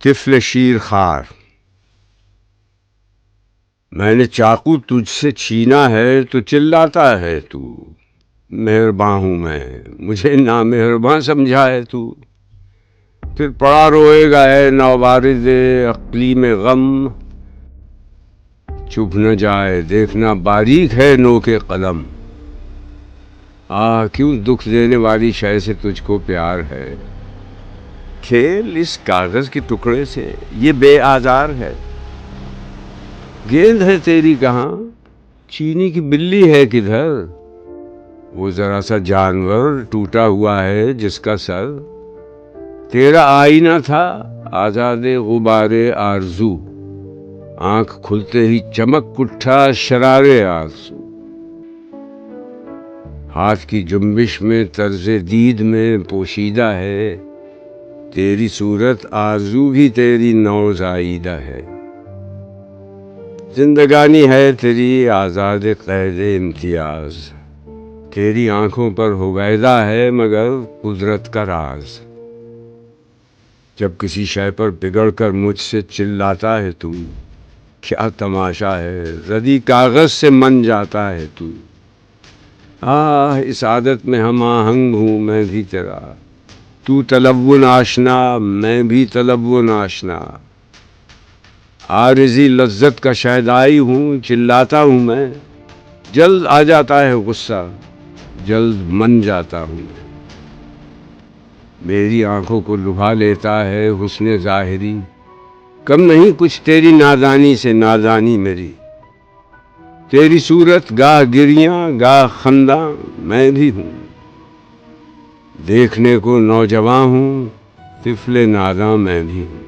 तिफ़्ल शीर खार। मैंने चाकू तुझसे छीना है तो चिल्लाता है तू, मेहरबान हूँ मैं, मुझे नामेहरबान समझा है तू। फिर पड़ा रोएगा है नौवारिदे अक्ली में गम, चुभ न जाए देखना बारीक है नो के कलम। क्यों दुख देने वाली शय से तुझको प्यार है, खेल इस कागज के टुकड़े से ये बेआजार है। गेंद है तेरी कहाँ, चीनी की बिल्ली है किधर, वो जरा सा जानवर टूटा हुआ है जिसका सर। तेरा आईना था आजादे गुबारे आरजू, आंख खुलते ही चमक उठा शरारे आंसू। हाथ की जुम्बिश में तर्ज़े दीद में पोशीदा है, तेरी सूरत आरजू भी तेरी नौज़ाइदा है। जिंदगानी है तेरी आज़ाद क़ैद इम्तियाज़, तेरी आंखों पर हुवैदा है मगर कुदरत का राज। जब किसी शय पर बिगड़ कर मुझसे चिल्लाता है तू, क्या तमाशा है रदी कागज से मन जाता है तू। इस आदत में हम आहंग हूँ मैं भी तेरा, तू तलव्वुन आशना मैं भी तलव्वुन आशना। आरिज़ी लज्जत का शहदाई हूँ, चिल्लाता हूँ मैं, जल्द आ जाता है गुस्सा, जल्द मन जाता हूँ मैं। मेरी आंखों को लुभा लेता है हुस्न ज़ाहिरी, कम नहीं कुछ तेरी नादानी से नादानी मेरी। तेरी सूरत गाह गिरियां गाह खंदा मैं भी हूँ, देखने को नौजवान हूँ तिफ़्ल नादां मैं भी हूँ।